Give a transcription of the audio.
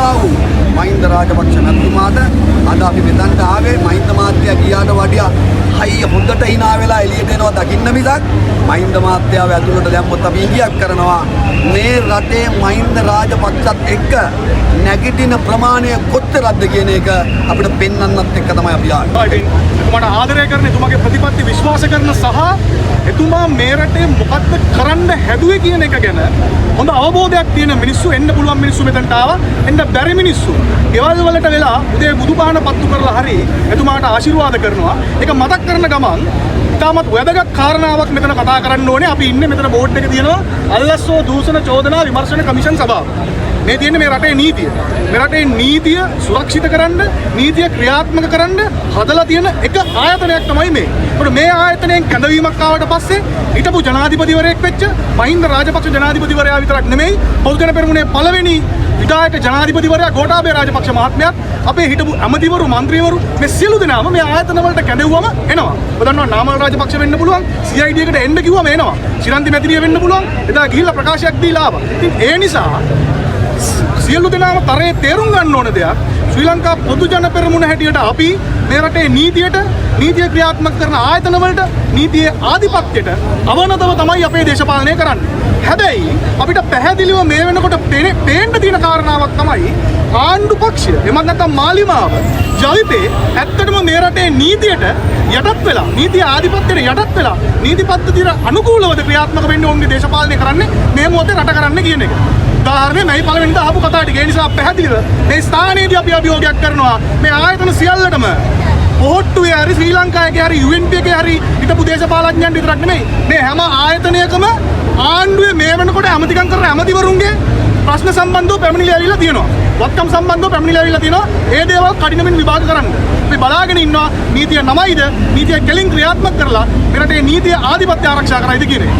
වුණා වූ මහින්ද රාජපක්ෂ මැතිතුමාට අද අපි මෙතනට ආවේ මහින්ද මහත්තයා ගියාට වඩා හයිය හොඳට hina වෙලා එළියට එනවා දකින්න මිසක් මහින්ද මහත්තයාව ඇතුළට දැම්මොත් අපි ඉඟියක් කරනවා මේ රටේ මහින්ද රාජපක්ෂත් එක්ක නැගිටින ප්‍රමාණය කොච්චරද කියන එක අපිට පෙන්වන්නත් එක්ක තමයි අපි ආවේ. එතුමාට ආදරය කරන එතුමාගේ ප්‍රතිපත්ති විශ්වාස කරන සහ එතුමා මේ රටේ මොකක්ද කරන්න හැදුවේ කියන එක ගැන හොඳ අවබෝධයක් තියෙන මිනිස්සු එන්න පුළුවන් මිනිස්සු මෙතනට ආවා. එන්න බැරි මිනිස්සු ගෙවල් වලට වෙලා උදේ බුදුපහන පත්තු කරලා හරි එතුමාට ආශිර්වාද කරනවා. ඒක මතක් කරන ගමන් ඉතාමත් වැදගත් කාරණාවක් මෙතන කතා කරන්න ඕනේ. අපි ඉන්නේ මෙතන බෝඩ් එක තියෙනවා අල්ලස්සෝ දූෂණ චෝදනා විමර්ශන කමිෂන් සභාව. මේ තියෙන්නේ මේ රටේ නීතිය. මේ රටේ නීතිය සුරක්ෂිත කරන්න, නීතිය ක්‍රියාත්මක කරන්න හදලා තියෙන එක ආයතනයක් තමයි මේ. ඒකට මේ ආයතනයෙන් කැඳවීමක් ආවට පස්සේ හිටපු ජනාධිපතිවරයෙක් වෙච්ච මහින්ද රාජපක්ෂ ජනාධිපතිවරයා විතරක් නෙමෙයි බහුජන පෙරමුණේ පළවෙනි විධායක ජනාධිපතිවරයා ගෝඨාභය රාජපක්ෂ මහත්මයාත් අපේ හිටපු ඇමතිවරු මන්ත්‍රීවරු මේ සියලු දෙනාම මේ ආයතන වලට කැඳවුවම එනවා. ඔබ දන්නවා නාමල් රාජපක්ෂ වෙන්න පුළුවන්, CID එකට එන්න කිව්වම එනවා. ශිරන්ති මැතිරිය වෙන්න පුළුවන්. එදා ගිහිල්ලා ප්‍රකාශයක් දීලා ආවා. ඉතින් ඒ නිසා සියලු දෙනාම තරයේ තේරුම් ගන්න ඕන දෙයක් ශ්‍රී ලංකා පොදු ජන පෙරමුණ හැටියට අපි මේ රටේ නීතියට, නීතිය ක්‍රියාත්මක කරන ආයතන වලට, නීතියේ ආධිපත්‍යයට අවනතව තමයි අපේ දේශපාලනය කරන්නේ. හැබැයි අපිට පැහැදිලිව මේ වෙනකොට පේන්න තියෙන කාරණාවක් තමයි ආණ්ඩු පක්ෂය එමත් නැත්නම් මාලිමාව ජවිපේ ඇත්තටම මේ රටේ නීතියට යටත් වෙලා, නීතිය ආධිපත්‍යයට යටත් වෙලා, නීති පද්ධතියට අනුකූලවද ක්‍රියාත්මක වෙන්න ඕනේ දේශපාලනය කරන්නේ මේ මොහොතේ රට කරන්න කියන එක. උදාහරණයක් මේ පළවෙනිද අහපු කතාව ටික. ඒ නිසා පැහැදිලිව මේ ස්ථානයේදී අපි අභියෝගයක් කරනවා මේ ආයතන සියල්ලටම පොහොට්ටුවේ හරි ශ්‍රී ලංකාවේ හරි UNP එකේ හරි හිටපු දේශපාලඥයන් විතරක් නෙමෙයි මේ හැම ආයතනයකම ආණ්ඩුවේ මේ වෙනකොට ඇමතිකම් කරන ඇමතිවරුන්ගේ ප්‍රශ්න සම්බන්ධව පැමිණිලි ඇවිල්ලා තියෙනවා. වත්කම් සම්බන්ධව පැමිණිලි ඇවිල්ලා තියෙනවා. ඒ දේවල් කඩිනමින් විභාග කරන්න. අපි බලාගෙන ඉන්නවා නීතිය නමයිද, නීතිය කෙලින් ක්‍රියාත්මක කරලා මෙරටේ නීතිය ආධිපත්‍ය ආරක්ෂා කරයිද කියන එක.